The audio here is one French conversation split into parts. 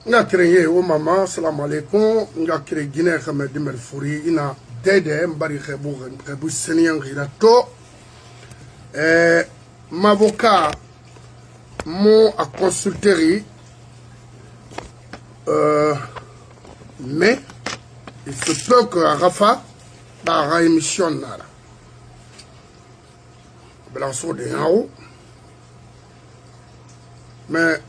nga créé o mama salam alaikum nga créé Guinée comme Dimel Fouri ina dede mbari khebu senien girato m'avocat m'ont à consulter mais il se peut que Rafa ba émission nara belançon de haut mais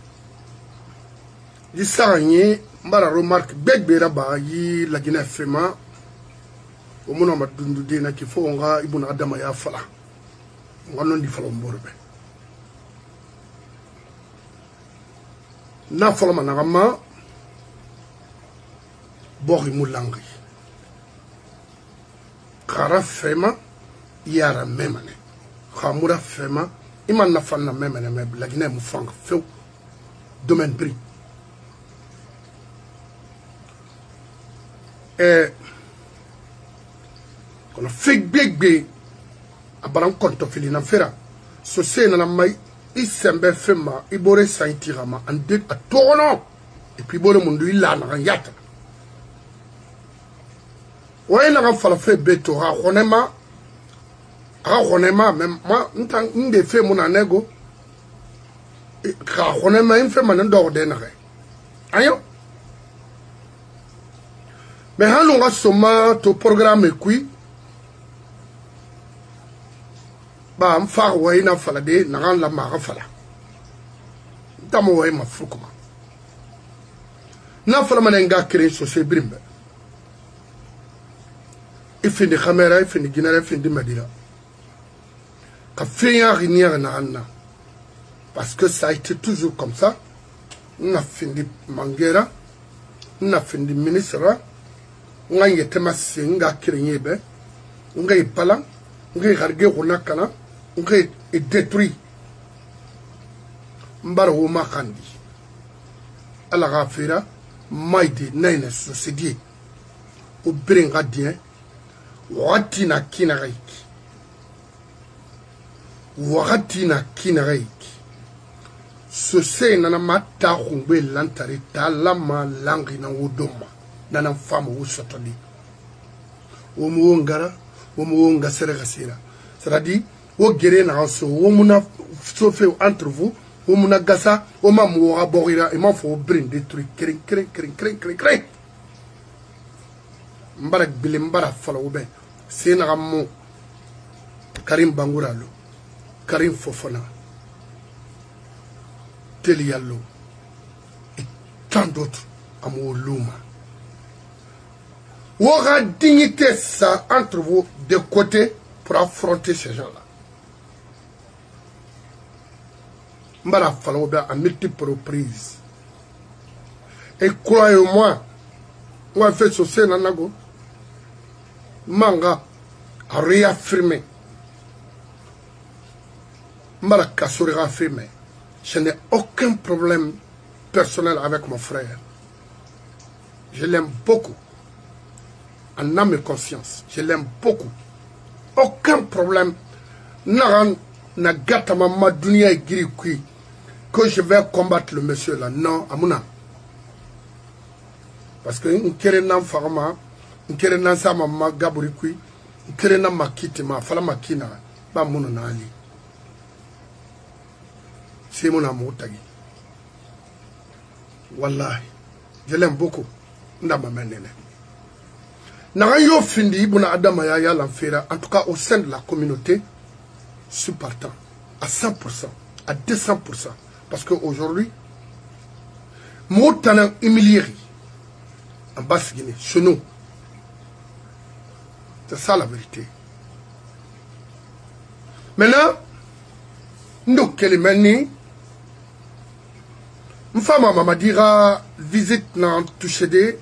il s'arrête mbara remarque begbera ba yi la Guinée fema o mona madundu dina ki fo nga ibuna adama ya fala ngonon di fala mborbe na fala managama bori mulangi kara fema yara memane khamura fema iman na fanna memane me la Guinée mu fang few domaine bri kono fig big abaran konto filina fera so se na mai isembe fema ibore saintirama ande atono et puis bore mundu illa na yata wayna ga fala fe beto ha khonema même moi ntan inde fe muna nego ka khonema in fe man ndo de na re ayo mais halu nga soma to programme kui ba mfa wayna fala de na la ma fala tamo way ma fukuma na fala manenga créer société brimbe ifindi caméra ifindi Guinée ifindi Madina ka fiya rinière na anna parce que ça a été toujours comme ça na findi Mangera na findi ministre nga yetema singa kirenyebe nga ipala nga garge kunakana nga détruit mbara wo makandi ala gafira maide nene société o bringa dien wakati na kinaraiki sose nana mata khungbe lantari talama langi na wodoma nana fama wusotoli womuongara womuonga seregasira c'est-à-dire wo gere na so womuna sofe entre vous womuna gasa woma mo aborira e ma fo brin des trucs kring mbarak bile mbara fala ube sena gammo Karim Banguralo Karim Fofana Telialo et tant d'autres à Moulouma. Où aura dignité ça entre vous de côté pour affronter ces gens-là. Mbara fala ube à multiples reprises. Et croyez-moi, on a fait ce scénario. Manga a réaffirmé. Maraka a réaffirmé. Je n'ai aucun problème personnel avec mon frère. Je l'aime beaucoup. En âme et conscience. Je l'aime beaucoup. Aucun problème. Naran na gata mama dunia giri kui que je vais combattre le monsieur là. Non, amuna. Parce que un kerenan farma nkere na sa mama gaburi kui nkere na makiti ma fala makina ba muno na ali c'est mon amour tagi wallahi je l'aime beaucoup ndama menene na yo findi buna adama ya l'enfer en tout cas au sein de la communauté je suis partant à 100% à 200% parce que aujourd'hui motana humilié en Basse-Guinée chez nous. C'est ça la vérité. Maintenant, nous, Kelimani, une femme m'a dit visite dans Touchédé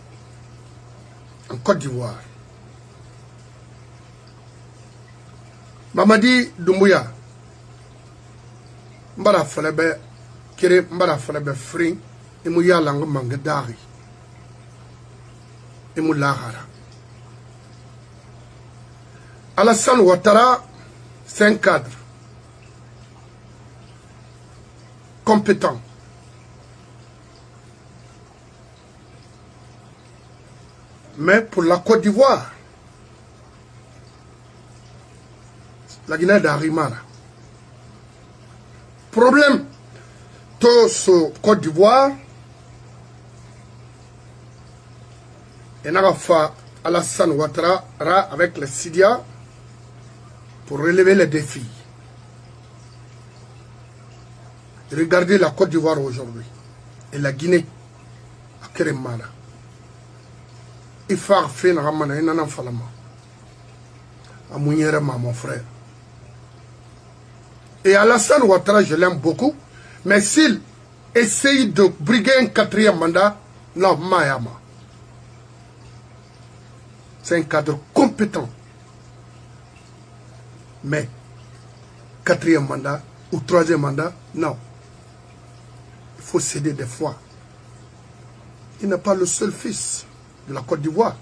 en Côte d'Ivoire. M'a dit Doumbouya, Mbara Falebe, Kere Mbara Falebe Fring, et Mouya Langue Mangadari, et Moulahara. Alassane Ouattara, c'est un cadre compétent. Mais pour la Côte d'Ivoire, la Guinée d'Arimara, problème, tout ce Côte d'Ivoire, et n'a pas fait Alassane Ouattara avec les Sidia pour relever les défis. Regardez la Côte d'Ivoire aujourd'hui et la Guinée à Keremara. Il faut faire un falama. À mon frère. Et Alassane Ouattara, je l'aime beaucoup, mais s'il essaye de briguer un 4e mandat, non, Mayama. C'est un cadre compétent. Mais 4e mandat ou 3e mandat, non. Il faut céder des fois. Il n'est pas le seul fils de la Côte d'Ivoire.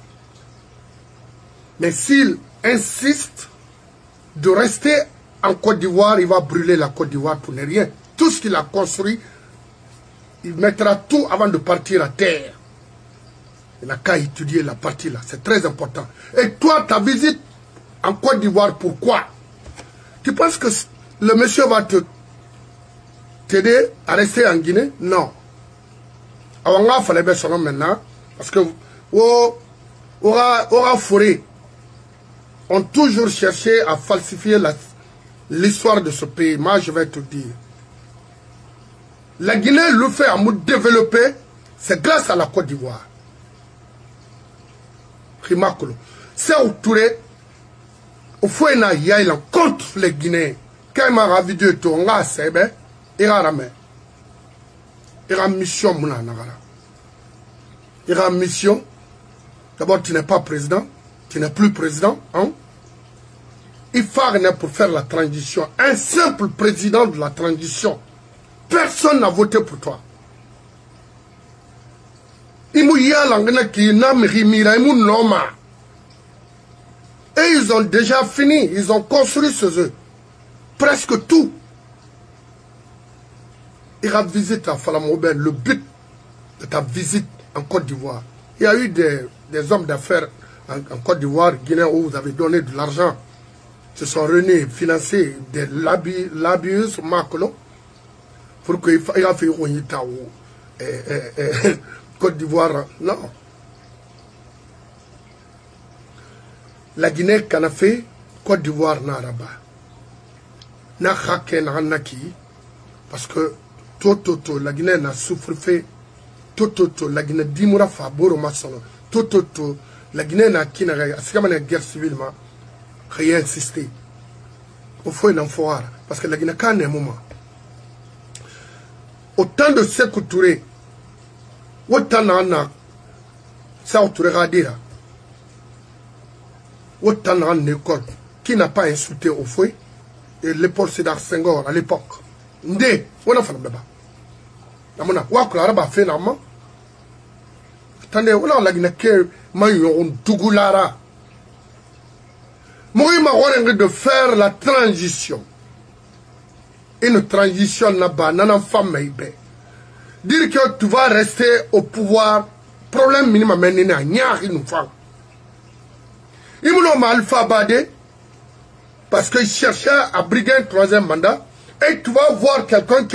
Mais s'il insiste de rester en Côte d'Ivoire, il va brûler la Côte d'Ivoire pour ne rien. Tout ce qu'il a construit, il mettra tout avant de partir à terre. Il n'a qu'à étudier la partie là, c'est très important. Et toi, ta visite en Côte d'Ivoire, pourquoi? Tu penses que le monsieur va t'aider à rester en Guinée? Non. Alors là, il fallait bien son nom maintenant, parce que Aura Forêt ont toujours cherché à falsifier l'histoire de ce pays. Moi, je vais te dire. La Guinée le fait à nous développer, c'est grâce à la Côte d'Ivoire. C'est au Touré, au Fouena Yaïlan contre les Guinéens. Quand il m'a ravi de tout, on a Sebe, il a ramé. Il a mission, mon anagara. Il a mission. D'abord, tu n'es pas président, tu n'es plus président. Hein? Il faut rien pour faire la transition. Un simple président de la transition. Personne n'a voté pour toi. Et ils ont déjà fini, ils ont construit ce jeu. Presque tout. Il a visité à Falamobel, le but de ta visite en Côte d'Ivoire. Il y a eu des hommes d'affaires en Côte d'Ivoire, Guinée, où vous avez donné de l'argent. Se sont réunis, financés des labius, Macolo, pour qu'il a fait Côte d'Ivoire. Non. La Guinée, qu'en a fait, Côte d'Ivoire, Naraba. N'a haké, n'a naki, parce que tout, la Guinée n'a souffert fait. Tout, la Guinée dimura fa boro masono. Tout, la Guinée n'a qui n'a rien. C'est comme une guerre civile, rien insisté. Il faut une enfoire. Parce que la Guinée n'a un moment. Autant de Sékou Touré, autant d'Anna, ça Touré Radira, autant d'Anna école qui n'a pas insulté au fouet, et l'épaule Sédar Senghor à l'époque. Ndé, on a fait le débat. Namona wakula ba fe na ma tande wala la gina ke mayon dugulara moi ma wore de faire la transition, une transition na ba nana femme ibe dire que tu vas rester au pouvoir problème minimum menina nyari nous fa imuno ma alpha bade parce qu'il cherchait à briguer un 3e mandat et tu vas voir quelqu'un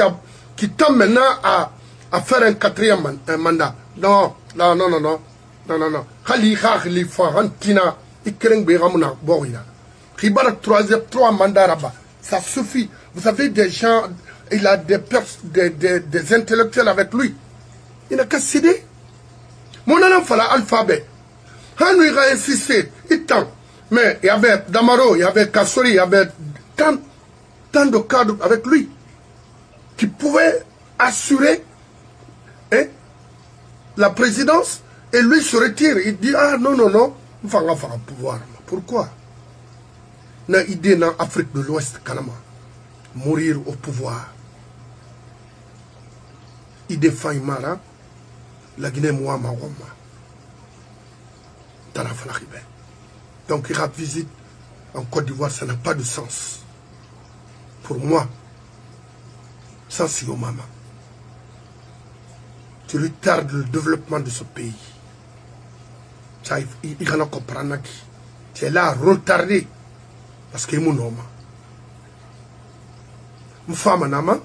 qui tend maintenant à faire un 4e mandat. Non. Khali Farantina, il 3 mandats là-bas. Ça suffit. Vous avez des gens, il a des intellectuels avec lui. Il n'a qu'à céder. Mon nom fallait l'alphabet. Han lui a insisté, il tend. Mais il y avait Damaro, il y avait Kassori, il y avait tant de cadres avec lui qui pouvaient assurer la présidence et lui se retire. Il dit, ah non, il faut faire un pouvoir. Pourquoi? N'a idée dans l'Afrique de l'Ouest, Kanama, mourir au pouvoir. Il défend Imara, la Guinée Mouama Roma. Dans la Falakibé. Donc il rend visite en Côte d'Ivoire, ça n'a pas de sens. Pour moi, sans Siomama. Tu retardes le développement de ce pays. il va comprendre qui. Tu es là retardé. Parce que c'est mon homme. Une femme, nama.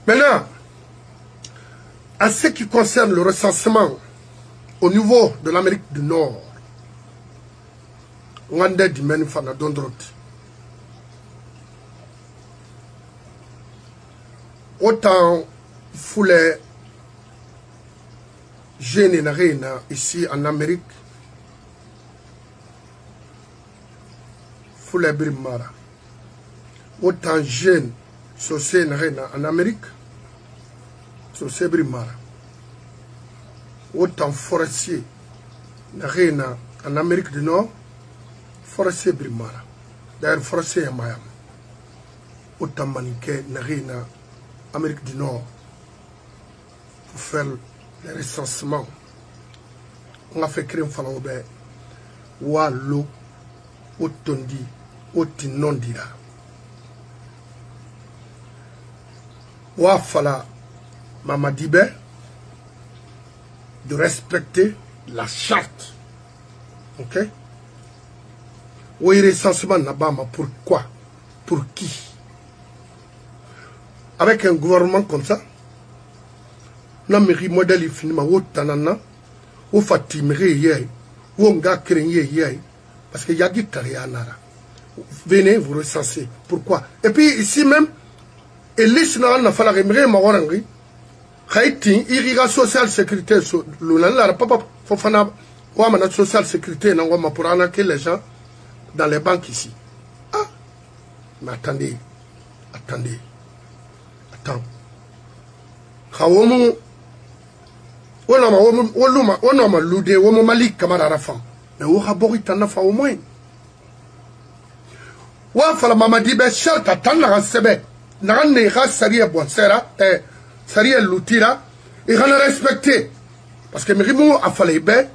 Maintenant, en ce qui concerne le recensement au niveau de l'Amérique du Nord, on a des domaines qui sont autant les jeunes ici en Amérique, les Brimara, autant jeunes sociaux en Amérique, sociaux Brimara, autant forestiers en Amérique du Nord, forestiers Brimara. D'ailleurs, forestiers en Miami, autant maniqués en Amérique du Nord pour faire les recensements. On a fait créer un phalangobé, Wallo, Otondi, Otinondira. Wafala Mamadibe de respecter la charte. Ok? Oui, recensement Nabama, pourquoi? Pour qui? Avec un gouvernement comme ça, Namiri modèle finima ou tanana, ou fatimiri yé, ou on ga créé yé, parce qu'il y a du tarianara. Venez vous recenser. Pourquoi? Et puis ici même, et l'islam n'a pas la remarquer ma warangi. Haïti, irrigation sociale sécurité, l'unala papa fofana, ou amana sociale sécurité, n'a pas pour arnaquer les gens dans les banques ici. Ah, mais attendez, attendez, attends. Kawomu, on a loudé, on a malik camarade femme. Mais on a boré t'en a fait au moins. Wa fala mamadi be sharta tan na sebe na ne ga sariya bonsera sariya lutira et ga respecter parce que mirimu a falé be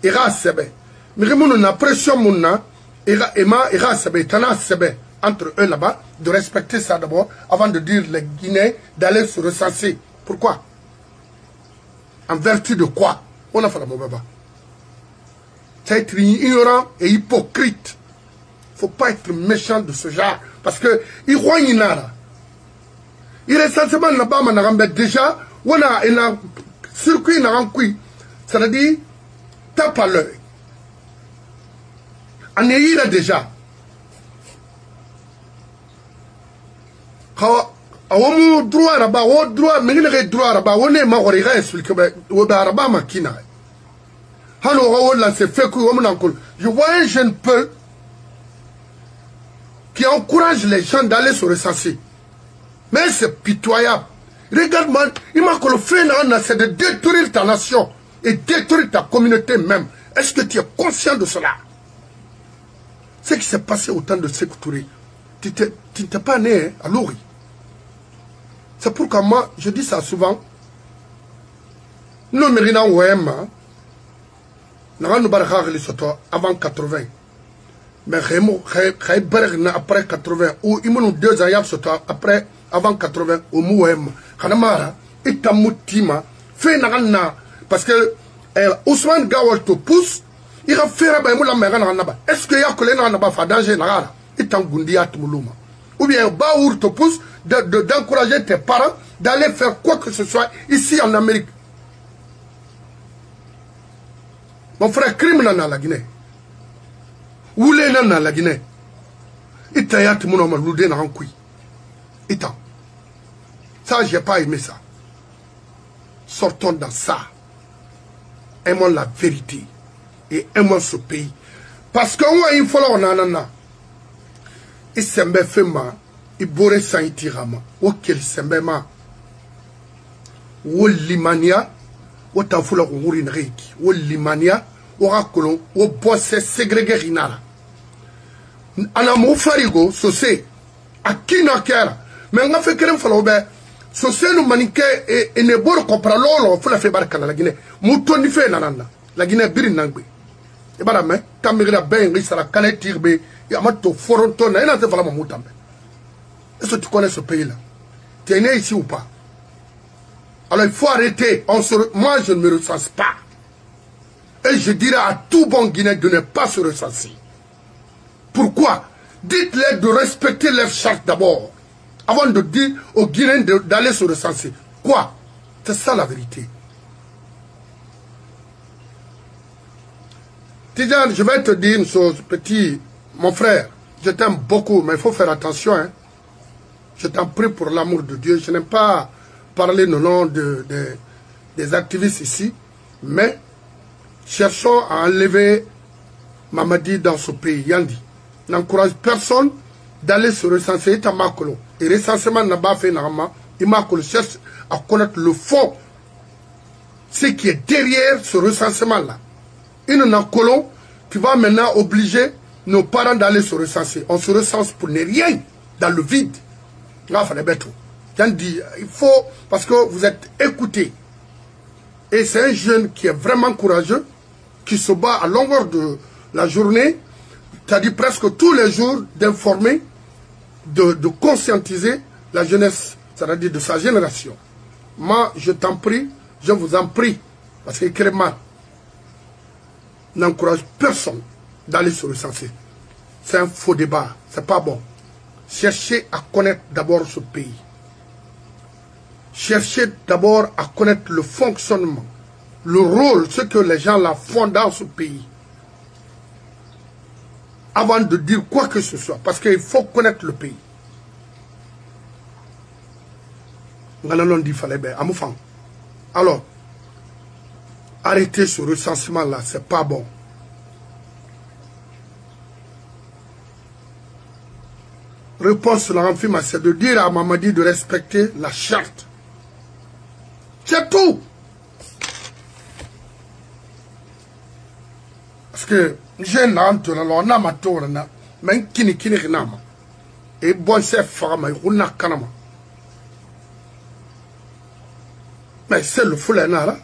et ga sebe mirimu na pression munna et ga sebe tana sebe entre eux là-bas de respecter ça d'abord avant de dire les Guinéens d'aller se recenser. Pourquoi? En vertu de quoi? On a fait la mauvaise. C'est être ignorant et hypocrite. Faut pas être méchant de ce genre. Parce que, il y a il est sensiblement là-bas, déjà, on a un circuit, c'est-à-dire, tape à l'œil. On est là déjà. On a droit là-bas, on a droit, mais il y a droit là-bas, on est mort, il explique, on a là-bas, makina. Alors, là, c'est fait que, je vois un jeune peu qui encourage les gens d'aller se recenser. Mais c'est pitoyable. Regarde-moi, il m'a qu'on le fait, c'est de détruire ta nation et détruire ta communauté même. Est-ce que tu es conscient de cela? Ce qui s'est passé au temps de Sékou Touré, tu n'étais pas né à Lori. C'est pourquoi moi, je dis ça souvent. Nous, Mérina Ouema, nous avons avant 80. Mais après 80, ou il y a 2 ans après, avant 80, au Mouem, Hanamara, et Tamoutima, fait Narana, parce que Ousmane Gawal te pousse, il a fait la mer. Est-ce qu'il y a que les Nanaba Fadanger Nara, et Tangundia Tmoulouma? Ou bien Baour te pousse d'encourager tes parents d'aller faire quoi que ce soit ici en Amérique. Mon frère, crime dans la Guinée. Où les dans la Guinée? Itayat Mounoma Loudé n'a pas Ita. Ça, j'ai pas aimé ça. Sortons dans ça. Aimons la vérité. Et aimons ce pays. Parce qu'on a une fois on a il sembe fema, il bourre sans itirama. Ok, sembe ma. Ou limania, ou tafula ou reiki. Ou limania, ou racolon, ou bosse ségrégé rinara. Ana mo farigo, so c'est. A qui n'a qu'à. Mais on a fait qu'un falo be. So c'est nous maniqué et ne bourre compra lolo, faut la faire barcana la Guinée. Mouton ni fait nanana. La Guinée birin nangbe. Et bah la main, Tamira Ben, Rissara, Kane Tirbe, Yamato, Foronton, et n'a pas la Moutambe. Est-ce que tu connais ce pays-là? Tu es né ici ou pas? Alors il faut arrêter. Moi, je ne me recense pas. Et Et je dirais à tout bon Guinéen de ne pas se recenser. Pourquoi? Dites-leur de respecter leur charte d'abord, avant de dire aux Guinéens d'aller se recenser. Quoi? C'est ça la vérité. Tidjane, je vais te dire une chose, petit, mon frère, je t'aime beaucoup, mais il faut faire attention. Hein. Je t'en prie pour l'amour de Dieu. Je n'aime pas parler au nom des activistes ici, mais cherchons à enlever Mamadi dans ce pays. Yandi n'encourage personne d'aller se recenser. Et recensement n'a pas fait normalement. Il cherche à connaître le fond, ce qui est derrière ce recensement-là. Une colon qui va maintenant obliger nos parents d'aller se recenser. On se recense pour ne rien dans le vide. Là, il faut, parce que vous êtes écoutés. Et c'est un jeune qui est vraiment courageux, qui se bat à longueur de la journée, c'est-à-dire presque tous les jours, d'informer, de conscientiser la jeunesse, c'est-à-dire de sa génération. Moi, je t'en prie, je vous en prie, parce que Kéréman n'encourage personne d'aller se recenser. C'est un faux débat, c'est pas bon. Cherchez à connaître d'abord ce pays. Cherchez d'abord à connaître le fonctionnement, le rôle, ce que les gens là font dans ce pays. Avant de dire quoi que ce soit, parce qu'il faut connaître le pays. Alors, arrêtez ce recensement-là, c'est pas bon. Réponse sur la film, c'est de dire à Mamadi de respecter la charte. C'est tout. Parce que j'ai une entre on a ma tourne, mais kini nama. Et bon, c'est fama, il n'a kanama. Mais c'est le fou, là.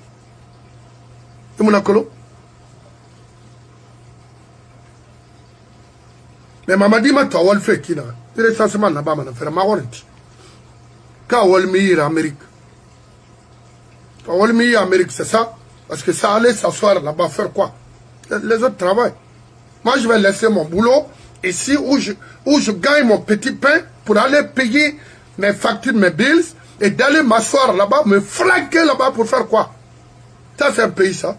Et mon acolo. Mais Mamadi m'a toi, on fait qui là. Il est censement là-bas, on fait ma warranty. Quand on met en Amérique. Quand on met en Amérique, c'est ça. Parce que ça allait s'asseoir là-bas, faire quoi? Les autres travaillent. Moi, je vais laisser mon boulot ici où je gagne mon petit pain pour aller payer mes factures, mes bills et d'aller m'asseoir là-bas, me flanquer là-bas pour faire quoi? Ça, c'est un pays, ça.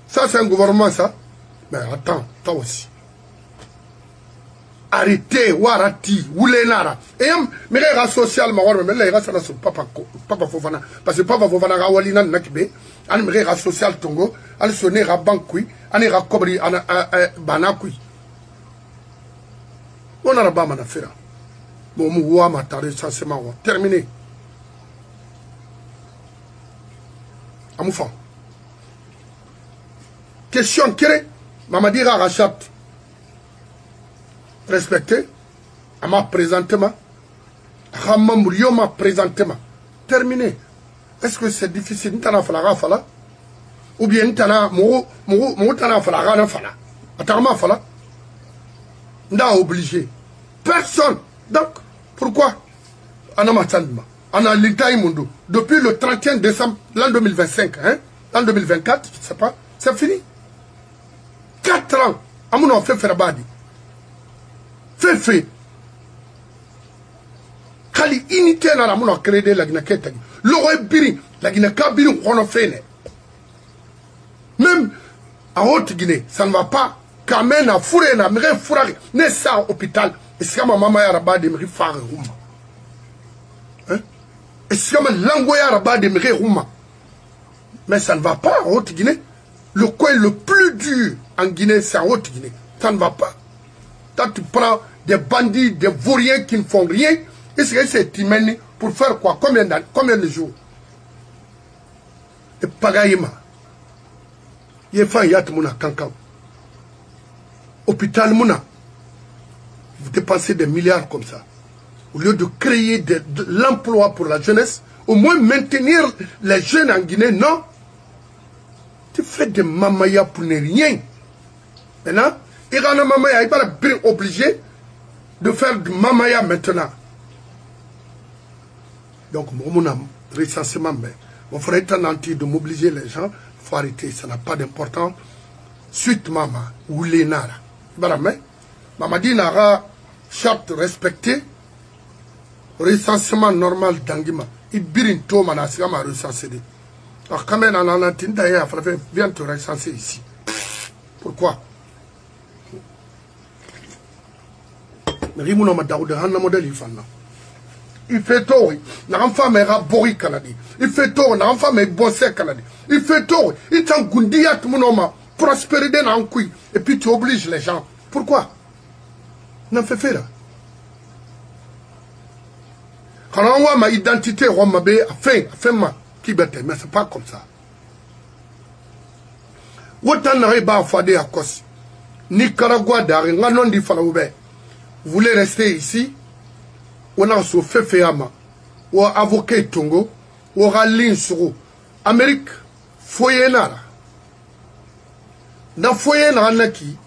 Ça, c'est un gouvernement, ça. Mais attends, toi aussi. Arrêtez, warati, oulenara. Et mais les social, mais les gars, ça ne papa Fofana. Parce que papa Fofana, Rawalina, Nakbe, an les social Tongo, an sonner à Bankui, an ira Kobri, an Banakui. On a la bama d'affaire. Bon, mouwa, ma tare, sensement, terminé. Amoufan. Question kéré, Mamadi Rachat. Respecté, à ma présentement, à ma présentement. Terminé. Est-ce que c'est difficile? N'tana fala fala? Ou bien n'tana mou tana fala fala? Atama fala? N'a obligé. Personne. Donc, pourquoi? On a l'État immundo. Depuis le 31 décembre, l'an 2025, hein? L'an 2024, je ne sais pas, c'est fini. 4 ans. On a fait faire badi. Fait. Kali unité na la mona créé la Guinée Ketagi. L'aurait biri, la Guinée Kabiri, on a fait. Même en Haute-Guinée, ça ne va pas. Quand même, à fourrer, na mire fourrer, n'est ça à l'hôpital. Et c'est comme maman yaraba de mire faire rouma. Hein? Et c'est comme l'angoya yaraba de mire rouma. Mais ça ne va pas en Haute-Guinée. Le coin le plus dur en Guinée, c'est en Haute-Guinée. Ça ne va pas. Quand tu prends des bandits, des vauriens qui ne font rien, et c'est Timeni pour faire quoi? Combien de jours? Et Pagaïma. Il y a fait Yat Mouna Kankan. Hôpital Mouna. Vous dépensez des milliards comme ça. Au lieu de créer de l'emploi pour la jeunesse, au moins maintenir les jeunes en Guinée, non. Tu fais des mamaya pour ne rien. Maintenant, Irana mamaya, il va bien obligé de faire du mamaya maintenant. Donc, mon recensement, mais Mon frère est un anti de mobiliser les gens. Il faut arrêter, ça n'a pas d'importance. Suite maman, ou les nara. Baramé, maman dit nara, charte respectée, recensement normal d'Angima. Il birin to manasiga ma recensé. Alors quand même, on a un d'ailleurs, viens te recenser ici. Pourquoi? Rimouno Madaoude, Hanna modèle il fanna. Il fait tort, n'a femme est rabori canadi. Il fait tort, n'a femme est bossé canadi. Il fait tort, il t'en goundiat mon prospérité dans couille. Et puis tu obliges les gens. Pourquoi? N'en fais faire. Quand on voit ma identité, on m'a bé, fait ma qui bête, mais c'est pas comme ça. Autant n'arrive pas à faire à cause. Nicaragua d'arrêt, non dit Falaoube. Vous voulez rester ici? On a ce fait ama, ou avocat Tongo, ou ralin sur Amérique, foyer nara. Dans foyer nara qui,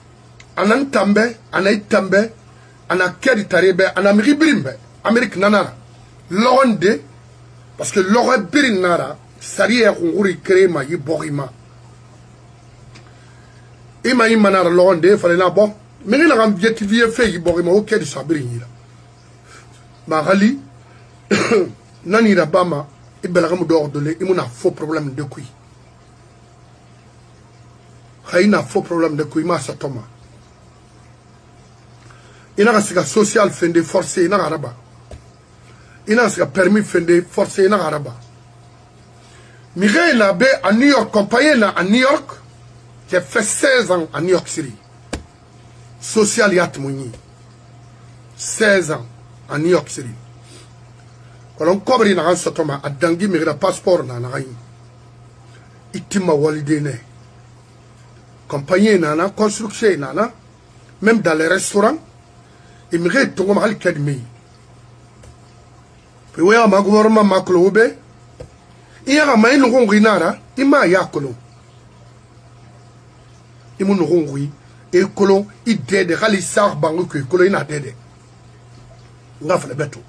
anan tambe, anay tambe, ana keri tarebe, ana ribrimbe, Amérique nanara. L'onde, parce que l'ore birin nara, sari e kunguri créé ma yi borima. Ima yi manara l'onde, fallait na bon, mais il a un objectif fait yi borima, au keri sabirin. Magali, Nani Rabama, et Belram d'ordonner, il y a un faux problème de couille. Il y a un faux problème de couille, ma satoma. Il y a un social fin de forcer, il y a un arabe. Il y a un permis fin de forcer, il y a un arabe. Mireille Nabé à New York, compagnie à New York, j'ai fait 16 ans à New York City. Social Yatmouni. 16 ans. À New York City. Quand on cobre une race automa, à Dangui, mais le passeport n'a rien. Itima walidene. Compagnie nana, construction nana, même dans les restaurants, il me reste tout comme à l'académie. Puis, oui, à ma gouvernement, ma clobe, il y a un maïn ronginara, il m'a yakolo. Il m'a rongui, et colon, il déde, ralissar, bango, que colon, il a déde. Nga fale beto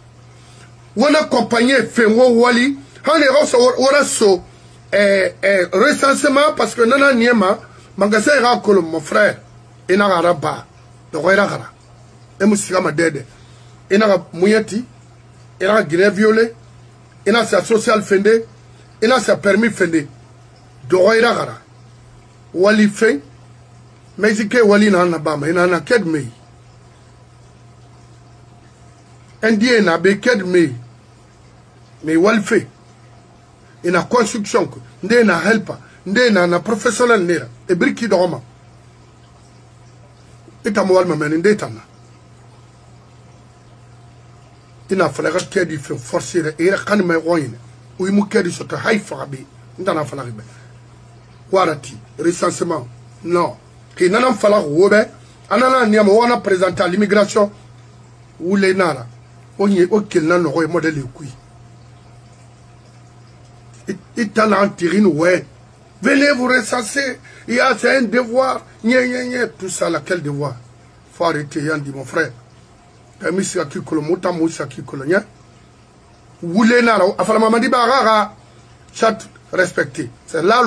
wana compagnie fait wali han ora so recensement parce que nana niema magasin ra kolo mon frère ina araba de roira gara e musika ma dede ina muyati ina grève violé ina sa social fende ina sa permis fende de roira gara wali fait mais que wali na na ba ma ina na kedme Indien n'a béquet mais walfe in a construction nde na helper nde na professionnel nera e briki doma ita mo walma men nde tana ina falaga kedi fe forcer e ra kan may roine ou mu kedi soto hay fabi ndana falaga be warati recensement non ki nanam falaga wobe anana niam wana présenter à l'immigration ou les nara on y est auquel n'a pas modèle couille. Il t'a l'antirine, ouais. Venez vous recenser. Il y a un devoir. Tout ça, là, quel devoir? Faut arrêter, Yann dit mon frère. T'as si à qui colon, mouta moussa qui colon, vous les nara, afin maman dit barara, chat respecté. C'est là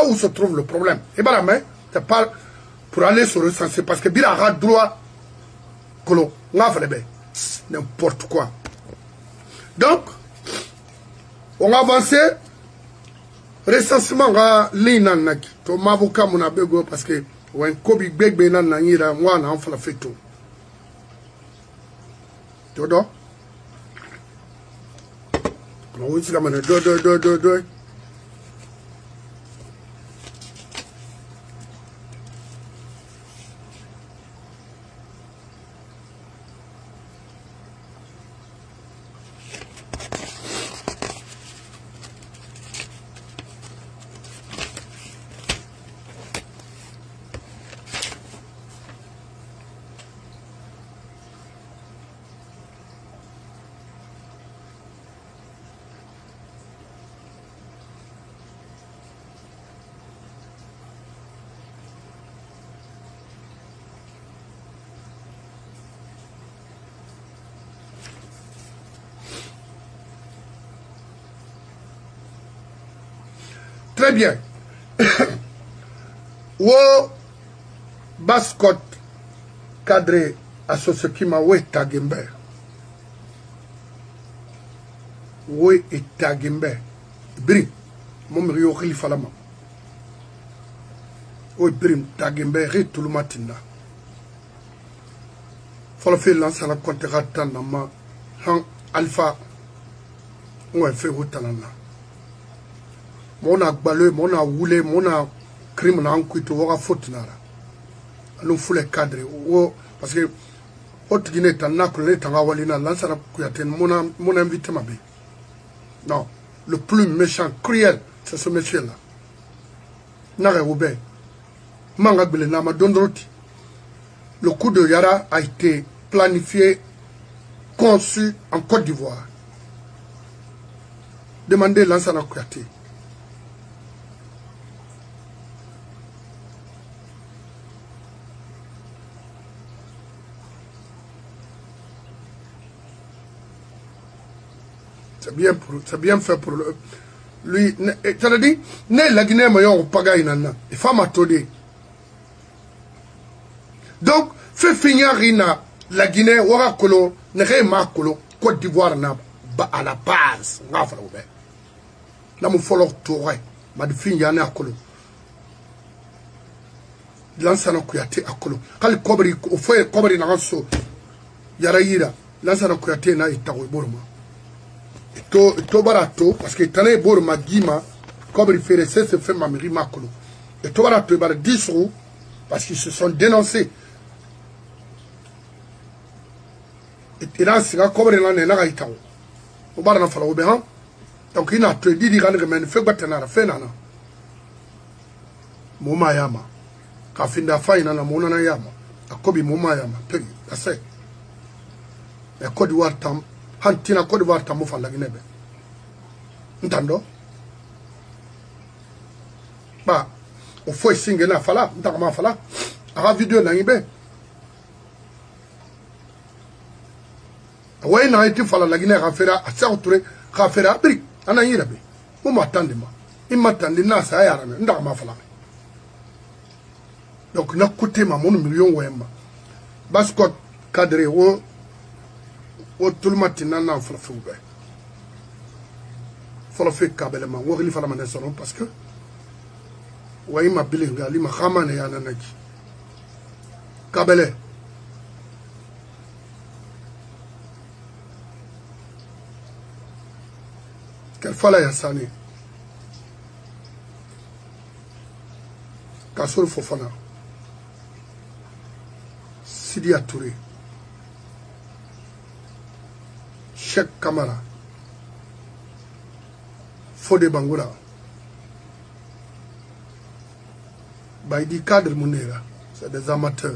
où se trouve le problème. Et bien la main, c'est pas pour aller se recenser parce que birara droit colon, n'a pas les n'importe quoi. Donc, on a avancé. Recensement à l'inanaki. To mabuka munabego parce que when kobi begbe na nanyira mwana amfala feto. Todo. On va dire que do. Très bien. Wo Bascot cadre associé qui m'a oué tagembe. Oué et tagembe. Bri. Mon rio falama. Oué brim tagembe ri tout le matin. Faut faire lancer la contrat na ma han alpha. Oué fait rotalana. Mon a balé, mon a roulé, mon a crime na enquête wora faute nara alo fule cadre wo parce que haute Guinée tana ko le tanga walina lansara kuyate mon invité mabe non le plus méchant cruel c'est ce monsieur là nare oube manga bele na ma dondroti le coup de Yara a été planifié conçu en Côte d'Ivoire demandez lansara kuyate. C'est bien fait pour lui. C'est-à-dire, la Guinée, il faut m'attendre. Donc, fait finir la Guinée, Ouakolo, Makolo, Côte d'Ivoire, à la base. Là, il faut leur tourner. Je suis fini à Kolo. Lansana Kouyaté à Kolo. Quand le Kobri, au fond, le Kobri n'a pas so. Yaraïra, Lansana Kouyaté n'a pas été Borma. To barato parce que tane bor magima comme il fait se fait mamiri makolo et to barato bar 10 roues parce qu'ils se sont dénoncés et là c'est comme il en est là itaw o bar na fala o ben donc il a te dit dire que men fait batana fait nana moma yama ka finda faina na mona na yama akobi moma yama pe ase e Côte d'Ivoire tam Hantina Côte d'Ivoire tamu fa la Guinée. Ntando? Ba, o foi singe na fala, ntaka fala. Aga video na ngibe. Awai na iti fala la Guinée rafera, asa oture, rafera abri, ana yirabe. Mo matande ma. Imatande na sa yara me, ntaka fala. Donc na kote ma mon million wema. Bascot cadre wo tout le matin n'a pas fait ouvert. Il faut faire kabelema. On va faire la manette parce que ouais ma bilingue, il m'a ramené à nanaki. Kabele. Quelle fois là Yassani? Kassoul Fofana. Sidi Touré. Cheikh Camara, Fodé Bangoura, Baïdi Kadr Mounera, c'est des amateurs.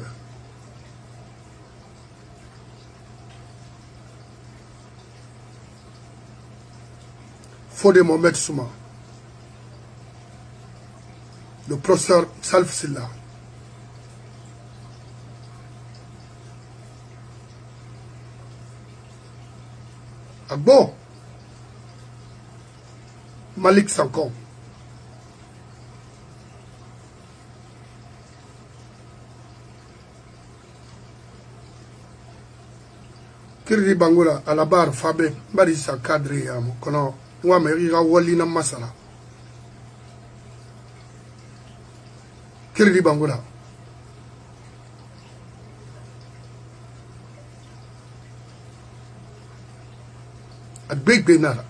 Fodé Mohamed Souma, le professeur Salf Silla, Agbo, Malik Sanko, Kirdi Bangoura, à la barre Fabé, Marisa Kadri, Kono, Ouamerira Walina Masala. Kirdi Bangoura. A big benara.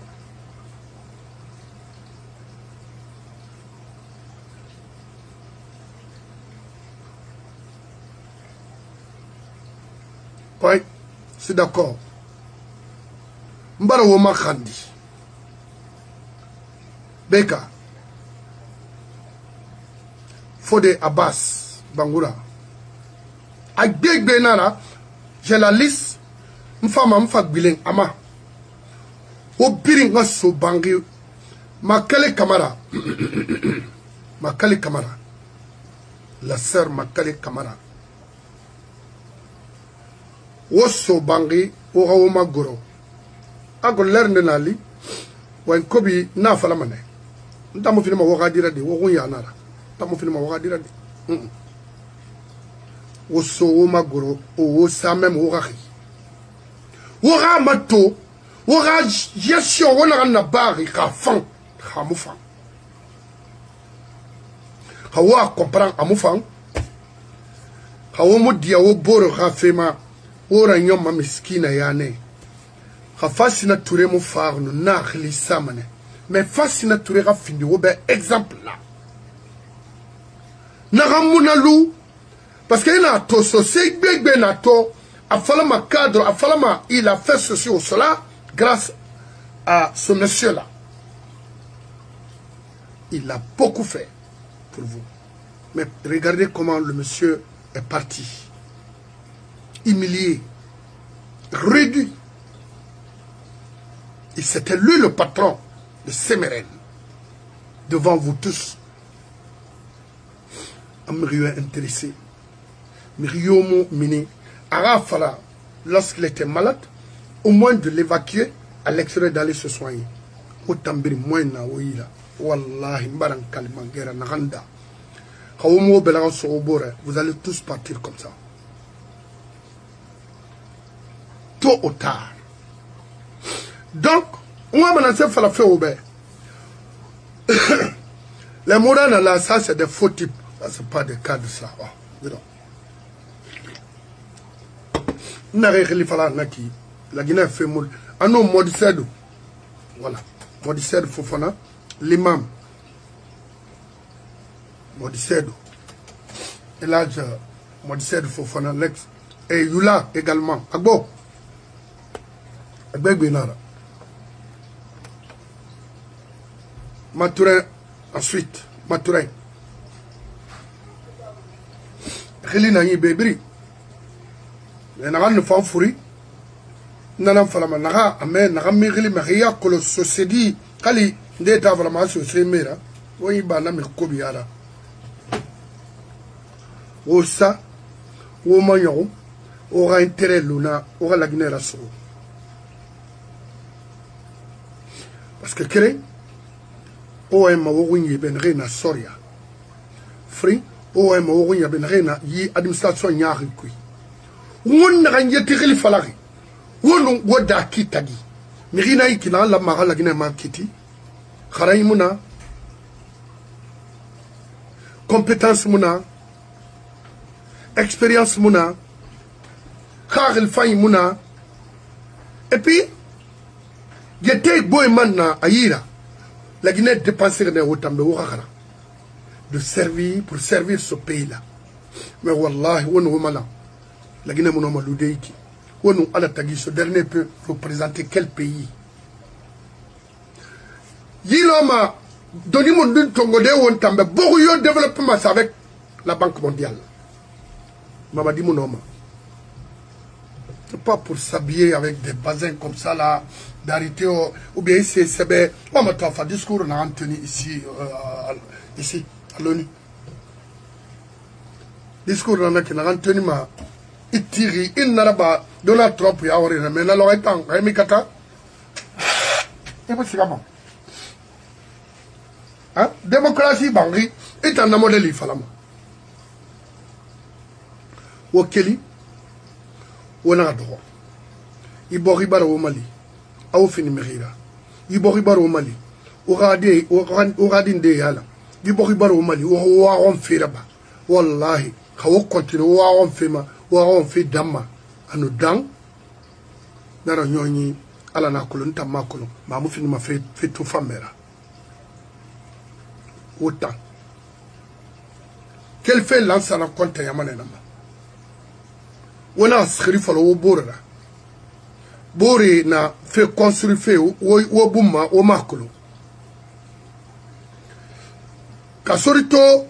Oui, c'est d'accord. Mbara Woma Khandi. Beka. Fodé Abbas Bangoura. A big benara, j'ai la liste. Mfama mfak biling ama. O biringa so bangi Makale Camara. Makale Camara. La sœur Makale Camara. O so bangi o Raoma Goro. Ago lerne nali. Wen kobi na falamane. Ndamo fini ma waka dira de wo ya nara. Ndamo fini ma waka dira de. Wo so wo magoro o sa même wo ri. Wo ra mato, wo ra gestion wo na bari ka fan, ka mu fan. Ka wo comprendre amu fan. Ka wo mo dia wo boro ka fema, wo ra nyom ma miskina yane. Ka fasina touré mo far no na khli samane. Mais fasina touré ka findi wo be exemple là. Na ramuna lu parce qu'il a tout ceci, il a fait ceci ou cela grâce à ce monsieur-là. Il a beaucoup fait pour vous. Mais regardez comment le monsieur est parti. Humilié, réduit. Et c'était lui le patron de Sémérène. Devant vous tous. Amérieux intéressé. Miriyomo Mini, Arafala, lorsqu'il était malade, au moins de l'évacuer à l'extérieur d'aller se soigner. Otambiri moina oila, wallahi mbaran kalimangera naranda. Haomo belaran sorobore, vous allez tous partir comme ça. Tôt ou tard. Donc, on va maintenant faire la fête au bain. Les Mourana là, ça c'est des faux types. Ça c'est pas des cas de ça. Oh, non. Nare Khalifa Naki, la Guinée fait moule. Ah non, Modicedo. Voilà. Modicedo Fofana, l'imam. Modicedo. Et là, Modicedo Fofana, l'ex. Et Yula également. Agbo. Agbeg Benara. Mathurin, ensuite. Mathurin. Khilina yi bebri. Naga ne fan furi nana falama naga ame naga migili magia kolo société kali ndeta falama société mera woyi bana mi kobi yara wo sa wo manyo o ga intérêt luna o ga lagine raso parce que kere o ay ma wo wingi ben rena soria free o ay ma wo wingi ben rena yi administration nyaari kui won na yeti khalifa lagi won woda kitagi mirina ikina la magala gina marketi kharay muna compétence muna expérience muna kharil fay muna et puis yete boy manna ayira la Guinée dépenser ne wotambe wakara de servir pour servir ce pays là mais wallahi won womala la Guinée mon Loudeiki. Où nous allons tagir ce dernier peut représenter quel pays? Yiloma doni mon dun tongode on tambe beaucoup de développement avec la Banque mondiale. Mama dit mon homme. C'est pas pour s'habiller avec des bazins comme ça là, d'arrêter ou bien ici c'est bien. On m'a fait un discours on a entendu ici à l'ONU. Discours on a entendu ma itiri inaraba Donald Trump ya ori na mena lo etang emi kata e po sigama hein démocratie bangi eta na modeli falama wokeli wona do ibori baro Mali aw fini mehira ibori baro Mali o gadi nde yala ibori baro Mali o wa on firaba wallahi kawo continue wa on fema on fait dama anu dang nara nyonyi ala na kulu nta makulu ma mu fini ma fait tout famera autant quel fait lance na compte ya manena ma wona skhrifa lo borra bori na fait construire fait wo bumma o makulu kasorito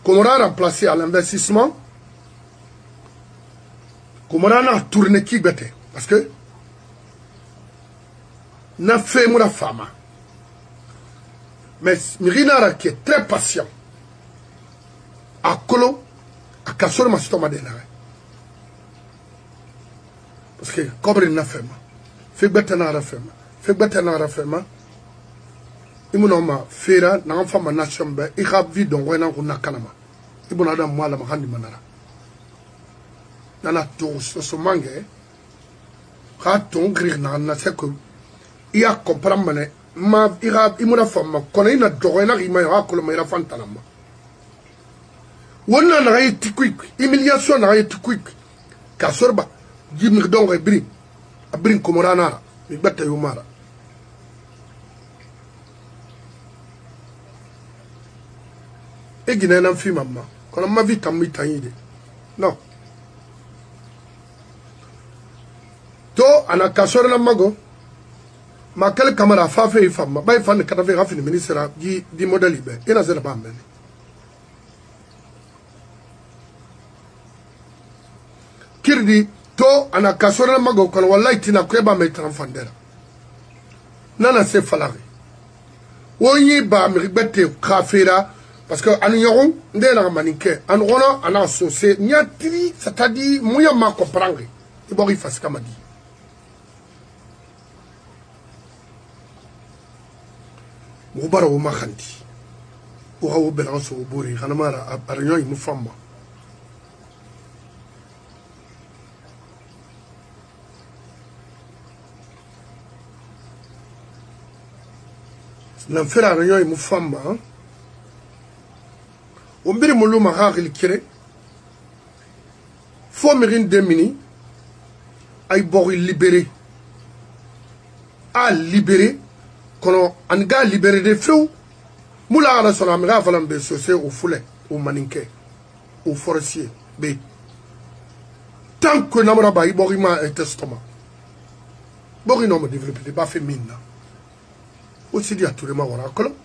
comment remplacer à l'investissement. Comment on a tourné qui bête? Parce que n'a fait mon femme. Mais Mirinara qui est très patient. À Kolo, à Kassor Mastoma de parce que comme il n'a fait fait bête n'a fait fait bête n'a fait imunoma fera na fama nation be I have vie don wena ko nakanama ibuna da mwala mahandi manara nana to so mange ka ton grir na se ko iya comprendre mane ma ira imuna fama kono ina dogena ima ya ko ma ira fantanama wonna na ay tikwik humiliation na ay tikwik ka sorba jimni dongo e brin ko morana mi batta yumara e gina na fi mamma kono ma vita mi tanyide no to ana kasore na mago ma kale kamera fa fe famma bay fan ka fe rafini ministre di modeli be ina zera ba mene kirdi to ana kasore na mago kono wallahi tina ko ba me transfandera nana se falari wonyi ba mi bette khafira parce que anu yoron nde la manike anu ona ana associé nyatri c'est-à-dire moya ma comprendre e bo ri fas kamadi mo bara wo ma khandi o hawo balance o bori khana mara arnyo mu famma nan fera arnyo mu famma on biri mulu ma hakil kire fo mirin demini ay bori libéré a libéré kono an ga libéré de feu mula ala sona mi ga falam be sosé au foulé au maninke au forestier be tant que namara ba ibori ma testament bori no me développer ba fait mine aussi dia tout le ma wala kolo.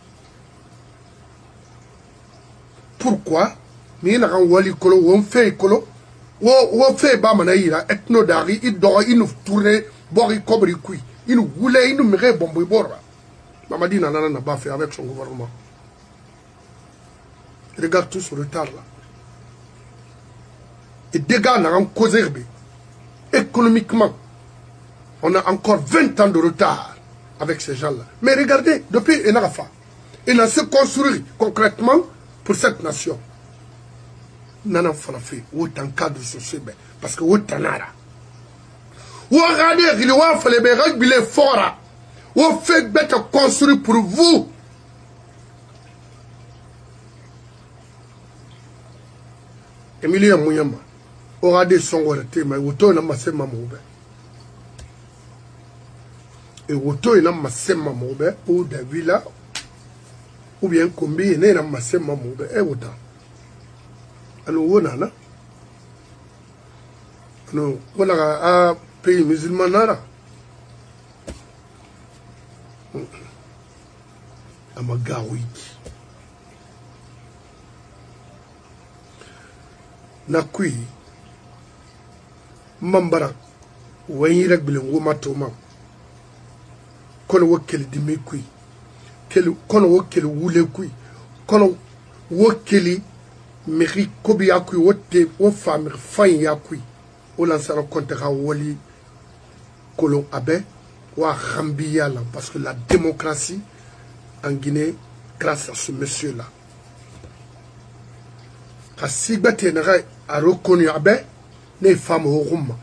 Pourquoi mi na kan wali kolo won fe kolo wo fe ba mana yira etno dari ido inu tourner bori kobri kui inu wule inu mere bombo borra mamadina nana na ba fait avec son gouvernement. Regarde tout ce retard là et dégâts na kan causer économiquement on a encore 20 ans de retard avec ces gens là mais regardez depuis Enarafa il a se construire concrètement pour cette nation. Nana falafi, autant cadre social, parce que autant nara. Ou regardez, il va falloir les règles forts. Ou fait bête construire pour vous. Emilia Mouyama, ou regardez son côté, mais autant n'a pas se mamoube. Et autant n'a pas se mamoube, ou de villa. Ou bien combien n'est pas massé mamou et autant. Alors on a là. Nous on a un pays musulman là. Amagawi. Nakui Mambara Wayne Regbel Womatoma Kono Wakeli Dimekui. Kono wokeli wule kui kono wokeli meri kobi yakui wote wo famir fain yakui o lansara kontera woli kolon abe wa rambiya là parce que la démocratie en Guinée grâce à ce monsieur là Kasigate a reconnu abe ne femme au Roma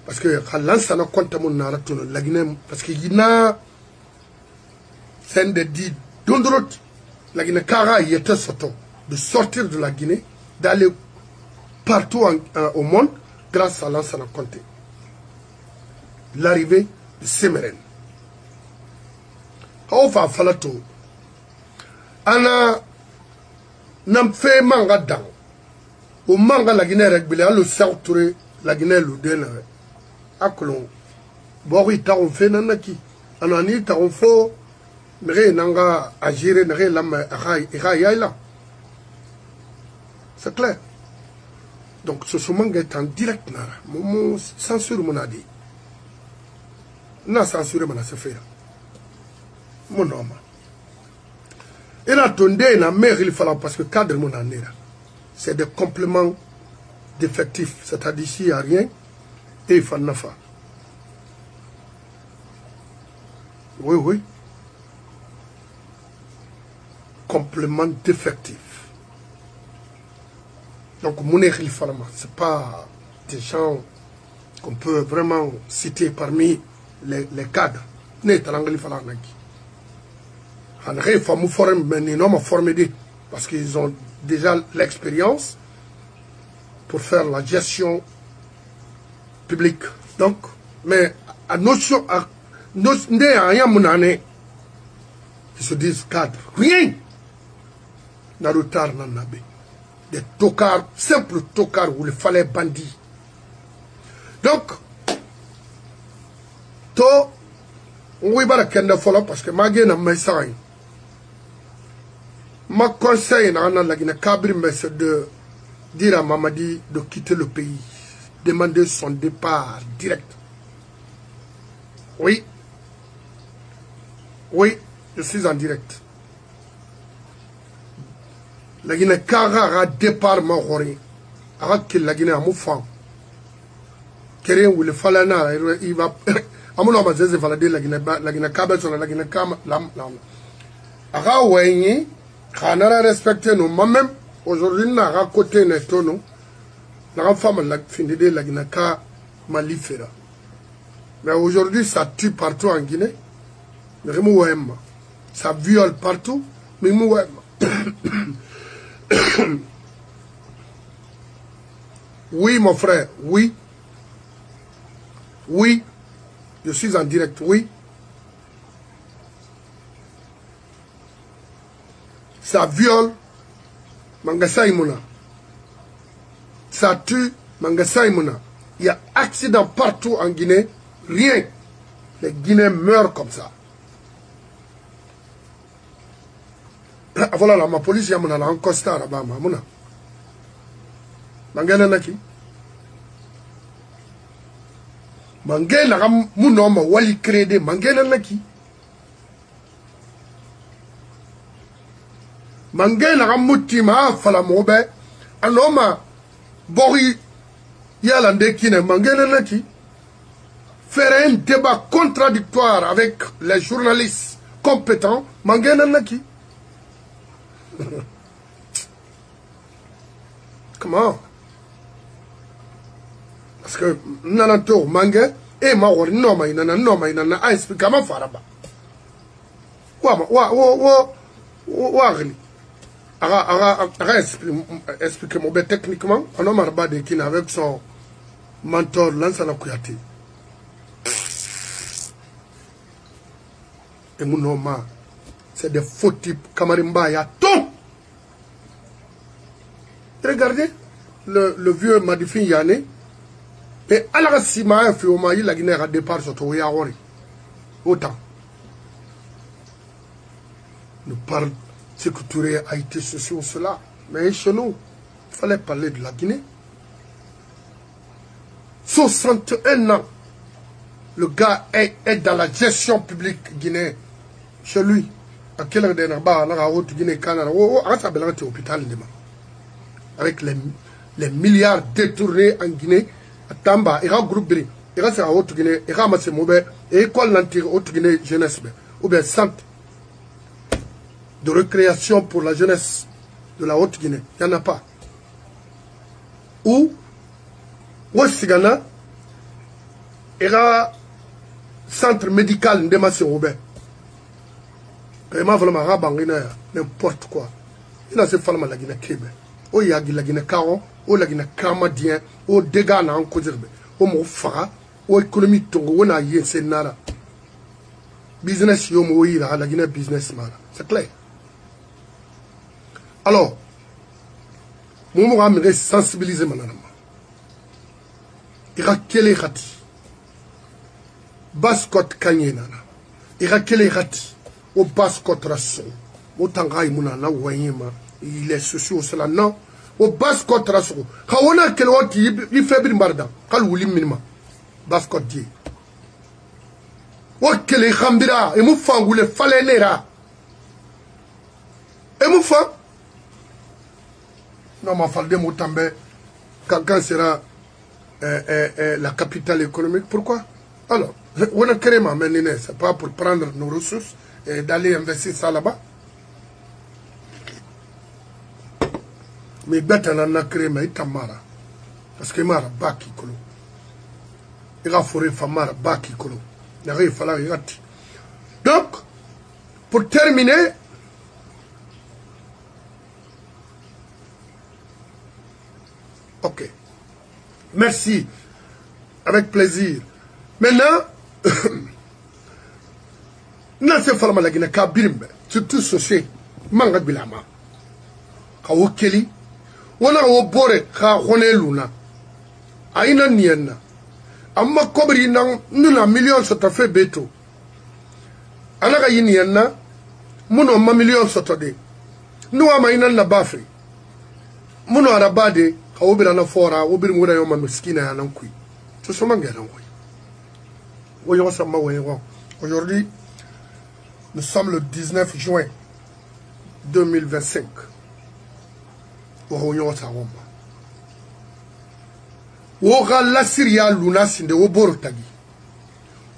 parce que lansara kontamon na ratono la Guinée parce que yina c'est de dire d'ondrot la Guinée Kara y était sortant de sortir de la Guinée d'aller partout au monde grâce à Lansana Conté l'arrivée de Semeren Ofa Falato Ana nam fait manga dang au manga la Guinée réglée le sortir la Guinée le donne akolon bori ta on fait nanaki anani ta on faut mais nanga agir nere lama là c'est clair donc ce moment est en direct nara mon censure mon adi na censure mon se faire mon homme et la tonde na mère il fallait parce que cadre mon année c'est des compléments d'effectifs c'est-à-dire s'il n'y a rien et il faut nafa oui complément d'effectifs. Donc, Mouné Khalifarama, ce n'est pas des gens qu'on peut vraiment citer parmi les cadres. Parce qu'ils ont déjà l'expérience pour faire la gestion publique. Donc, mais à notion, ils se disent cadres. Rien. Narutar Nanabe. Des tocards, simples tocards où il fallait bandits. Donc, to, on va kenda fola parce que ma gueule n'a pas ma conseil n'a la Guinée Cabri, mais c'est de dire à Mamadi de quitter le pays, demander son départ direct. Oui, oui, je suis en direct. La Guinée Kara départ Mahori, avec la Guinée à Moufan. Kérien où le Falana, il va. À mon avis, c'est validé la Guinée Kabel sur la Guinée Kam. Aga Wayne, Kanara respecté nous. Moi-même, aujourd'hui, n'a pas côté Netono. N'a femme la fin de la Guinée Ka Malifera. Mais aujourd'hui, ça tue partout en Guinée. Mais ça viole partout. Mais oui, mon frère, oui. Oui, je suis en direct, oui. Ça viole Mangasa Imuna. Ça tue Mangasa Imuna. Il y a accident partout en Guinée. Rien. Les Guinéens meurent comme ça. Voilà, là, ma police, il y a un constat là-bas. Mangana Naki. Mangena ram munoma wali crédit mangena naki mangena ram mutima fala mobe anoma bori yalande kine mangena naki faire un débat contradictoire avec les journalistes compétents mangena naki comment. Parce que Nanato Manga et Mawari Noma Nana a expliqué comment Faraba. Expliquez mon bête techniquement. On a marre de qui avec son mentor Lansana Kouyaté. Et mon nom, c'est des faux types. Kamarimba, il y a tout. Regardez, le vieux Madifin Yane. Et à la Sima, il la Guinée a départ sur Toyawari. Autant. Nous parlons de sécurité, Haïti, ceci ou cela. Mais chez nous, il fallait parler de la Guinée. 61 ans. Le gars est dans la gestion publique guinéenne. Chez lui. À quelle heure d'Enaba, la route Guinée, Canada, hôpital. Avec les milliards détournés en Guinée. Tamba, il y a un groupe il y a un autre Guinée, il y a un mauvais, et école l'antique autre Guinée jeunesse, ou bien centre de récréation pour la jeunesse de la Haute-Guinée. Il n'y en a pas. Ou, Sigana, il y a un centre médical de Massé Robert. Et moi, vraiment, n'importe quoi. Il y a ce femme la Guinée Québec. Il y a la Guinée Caron. O la Guinée Canadien, o dégâts na encoderbe, o mo fara, o économie tongo, o na yense nara. Business yo mo ira, la Guinée business mara. C'est clair. Alors, mon mot me sensibiliser manana. Ira kele rati. Baskot kanye nana. Ira kele rati. O baskot raso. O tangai munana wanyema. Il est social cela non. Au bascot rasoko. Kawana keloti il fait bir marda. Kal wuli minima. Bascot di. O kele khambira e mu fa wule falenera. Et mon frère, non, ma falde Moutambe, quand sera la capitale économique, pourquoi? Alors, on a carrément mené, c'est pas pour prendre nos ressources et d'aller investir ça là-bas. mais betana na créé mais itamara parce que mara baki kolo ira forêt famara baki kolo na ré fala yati. Donc pour terminer, ok, merci, avec plaisir. Maintenant, n'a se fala malagina ka birimbe surtout socié manga bilama ka wokeli wona wo bore ka honeluna aina nienna amma kobri nan nuna million soto fe beto anaka yinienna muno ma million soto de nuwa ma ina na bafri muno arabade ka wobira na fora wobir mu da yoma miskina ya nan kui to so manga nan kui wo yo sama wo yo. Aujourd'hui nous sommes le 19 juin 2025. Oga la Syria luna sinde obor tagi.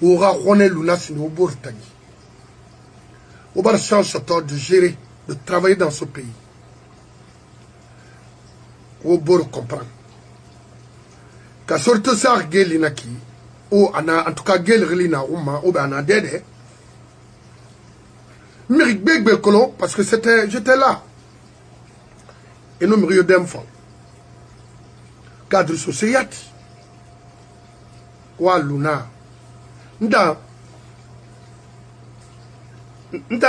Oga rone luna sinde obor tagi. Obar chance de gérer, de travailler dans ce pays. Obor comprend. Ka sorte sa geli naki ou ana en tout cas gel relina umma ou ana dede. Mirigbe kolon parce que j'étais là. Et nous me d'enfants. Cadre société. Wa luna. Nda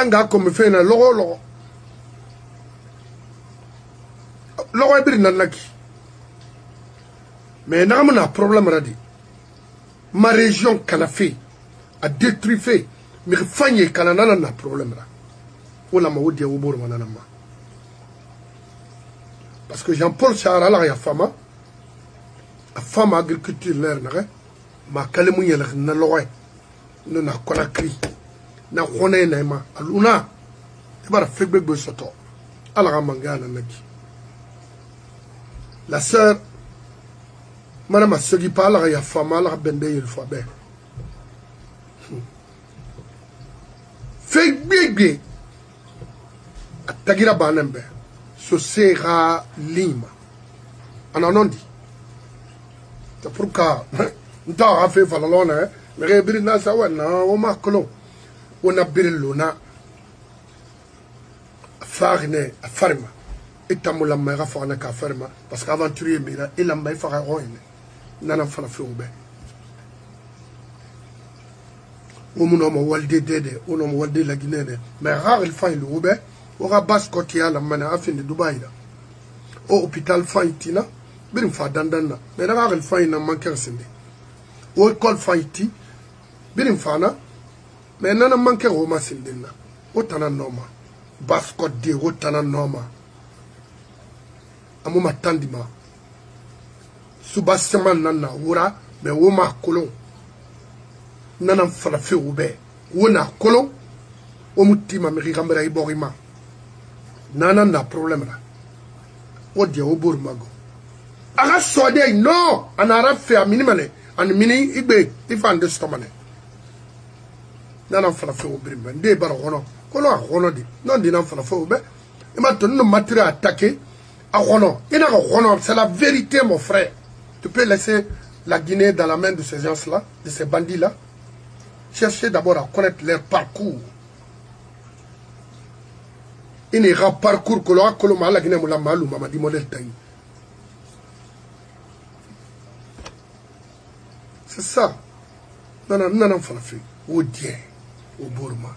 nga comme fait na logo. Logo ebiri nanaki. Mais n'a pas problème radi. Ma région Canafé a détruit fait. Mais fanye kanana na problème là. Ola ma wodi obor manana ma. Parce que Jean-Paul Chara la ya fama. A fama agriculture l'air na ma kalemu yela na loy. No na Conakry. Na khone na ma aluna. Ibara fegbe be soto. Ala mangana naki. La sœur Madame Segui parle ya fama la bende il faut ben. Fait bébé Tagira Banembe, ce sera Lima. On en a dit. C'est pourquoi nous avons fait Valona, mais Rebirina Sawana, on m'a colon. On a birlona Farine, à Farma. Et Tamoula Mera Farna Farma, parce qu'aventurier Mira, il a mis Fararoine. Nana Farafumbe. On m'a walde dede, on m'a walde la Guinée, mais rare il fait le Roubaix, au rabat Scotia la mana à fin de Dubaï. Au hôpital Faïtina, bien fa dandana, mais rare il fait une manquer sende. Au école Faïti, bien fana, mais nana manquer Roma sendena, au tana norma, bascot de au tana norma. A mon tandima, Subasman nana, oura, mais Woma colon. Nana falafe ube wona kolon o mutima mi gambara iborima nana na problème la o dia o bor mago aga sode no anara fe amini mane an mini igbe ifande stomane nana falafe ubrimba nde bar gono kolo gono di non di nan falafe ube e ma ton no matériel attaqué a gono ina gono c'est la vérité mon frère. Tu peux laisser la Guinée dans la main de ces gens là, de ces bandits là. Cherchez d'abord à connaître leur parcours. Il n'y a pas parcours que l'on a colomé à la Guinée moula malou mama di modèle taï. C'est ça. Non non non non falafé. Odien au Bourma.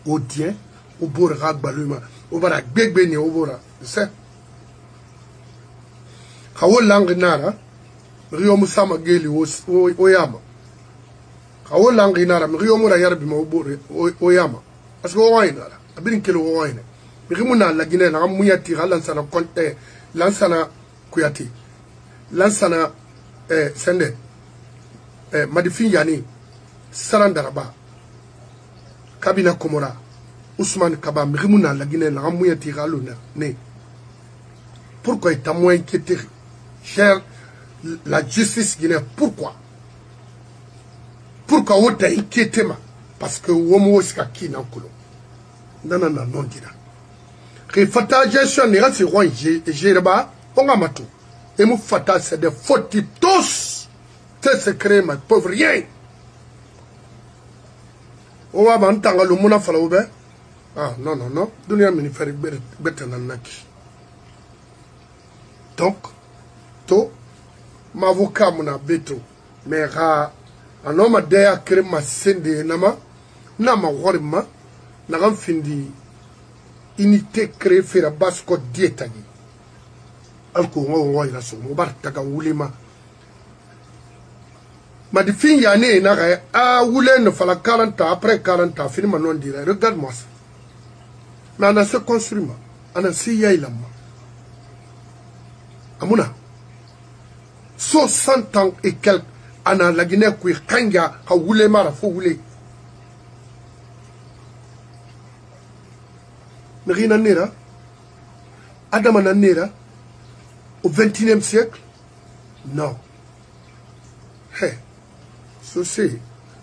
Odien au Bourra baluma. Au bara gbegbe ni au Bourra. C'est. Kawo langue nara. Rio Musama geli oyama. Kawo langi nara mi riyo mura yarbi ma obore oyama parce que owaina la abin kelo owaina mi rimuna la Guinée na muyati lansana konte lansana kuyati lansana sende madifin yani sarandaraba kabina komora Ousmane Kaba mi rimuna la Guinée na muyati galuna ne pourquoi est moins inquiété cher la justice guinéenne pourquoi on t'a inquiété parce que on m'a aussi qui n'a non dira qui fata gestion ni rasi roi jereba on a matou et mou fata c'est des fautes tous c'est secret ma pauvre rien on va bantanga le mona fala oube ah non dunia mini faire betana naki donc to m'avocat mona beto mais ra un homme a créé ma sende nama warima na findi unité créée faire basko dietagi alko ngo ira so mo barta ka wulima ma di fin ya ne na ga a wule ne fala 40 ans après 40 ans fini non dire regarde-moi ça mais on a se construit ma on a si ya ilama amuna 60 ans et quelques ana la Guinée qui kanga ha wule mara fo wule Nrina nera Adama nera au 21e siècle non hey so c'est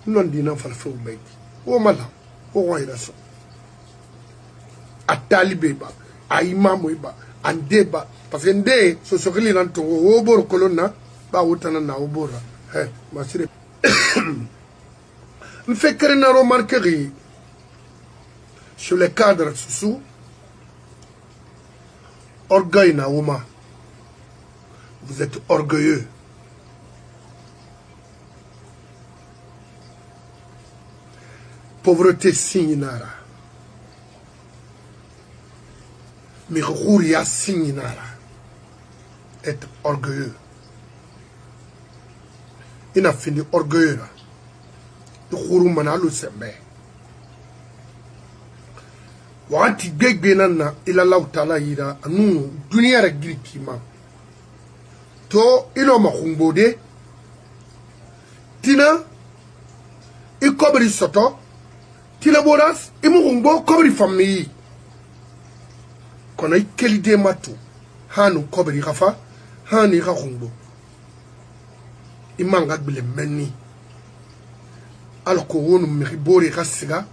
non dina fal fo bay o mala o wayra so atalibe ba a imamu ba andeba parce que ndé so sokili nan to o bor kolonna ba wutana na o bora hey masire me fait créer une remarquerie sur les cadres sous orgueil Naouma vous êtes orgueilleux pauvreté signe nara mirouria signe nara être orgueilleux il a fini orgueilleux là de khuru manalu sembe wakati gbegbe nana ila law taala yira anu dunia ra girikima to ilo makumbode tina ikobri soto tina boras imugumbo kobri famille kona ikelide matu hanu kobri gafa hani gagumbo imanga bile menni alko wonu mribori gasiga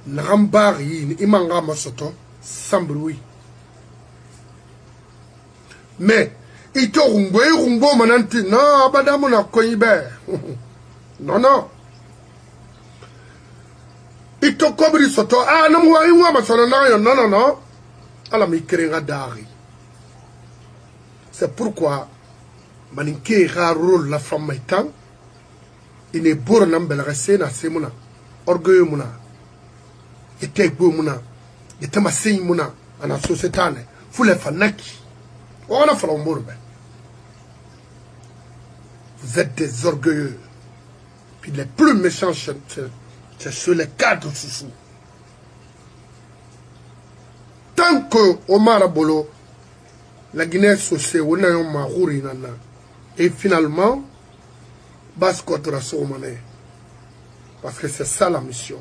Nagambari ni imanga masoto sambroui mais ito rumbo mananti non abadamu na koibe non ito kobri soto ah no mwa iwa masono na non ala mi krenga dari c'est pourquoi maninke rôle la femme maitan ine borna mbela sena semuna orgueil muna ete muna ete masei muna ana société fule fanaki on a fait l'omborbe vous êtes des orgueilleux puis les plus méchants c'est sur les cadres sous tant que Omar Bolo la Guinée sociale on a un marouri nana et finalement Basko Trassomane parce que c'est ça la mission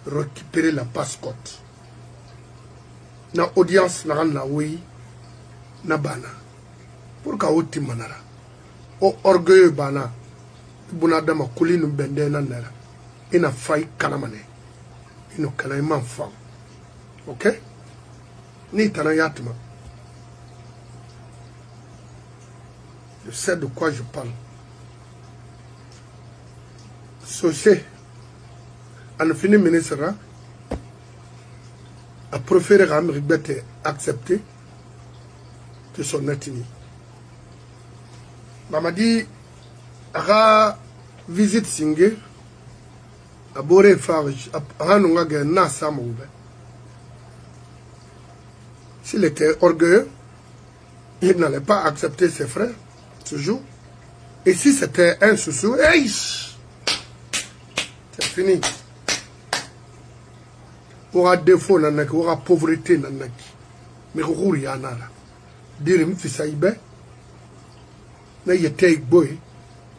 récupérer la passecote na audience na oui na bana pour ka oti manara o orgueil bana buna dama kulinu bende na nara ina fay kanamane ino kana man fam ok ni tana yatma je sais de quoi je parle Socé un fini ministre a préféré accepter que son ethnie. M'a dit, à visite Singé, à Boré Farge, à Hanunga Nasa Moube. S'il était orgueilleux, il n'allait pas accepter ses frères, toujours. Et si c'était un sous-sous, hey, c'est fini. Aura défaut nanaki, aura pauvreté nanaki. Mais rouri anala. Dire mfisa ibe. Na yete boy.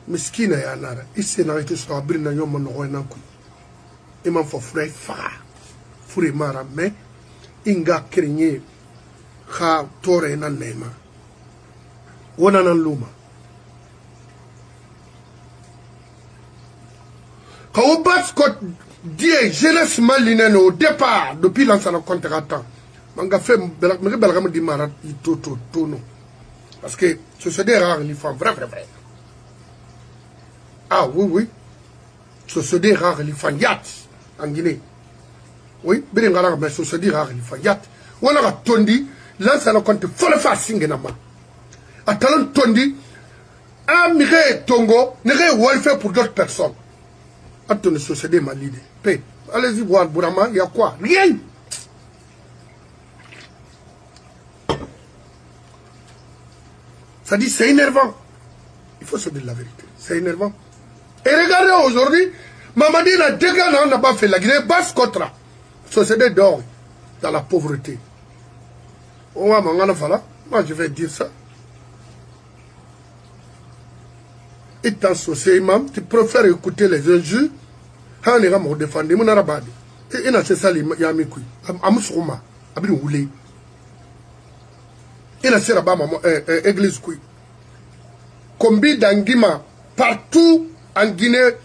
Miskina ya nara. Isse na ite so abri na yoma no na ku. Imam fo frey fa. Fure mara me inga krenye kha tore na nema. Wona nan luma. Ka o baskot Dieu, jeunesse maline au départ, depuis l'ancien contre-temps. Manga fait, me dit marat, il tono. Parce que ce sont des rares, les femmes, vrai. Ah oui. Ce sont des rares, les femmes, yat, en Guinée. Oui, bien mais ce sont des rares, les femmes, yat. On a tondi, l'ancien contre, faut le faire singenama. A talent tondi, a mire tongo, n'est welfare pour d'autres personnes. Attends, ce des malades. Allez-y voir Bourama, il y a quoi? Rien. Ça dit, c'est énervant. Il faut se dire la vérité. C'est énervant. Et regardez aujourd'hui, Mamadi n'a dégâts, n'a pas fait la Guinée basse contre. Société d'or dans la pauvreté. Moi, je vais dire ça. Et dans ce imam, tu préfères écouter les injures. Han ira mo défendre mon arabade. Et na c'est ça ya mi kui. Amusuma, abri wule. Et na c'est là-bas église kui. Kombi d'Angima partout en Guinée,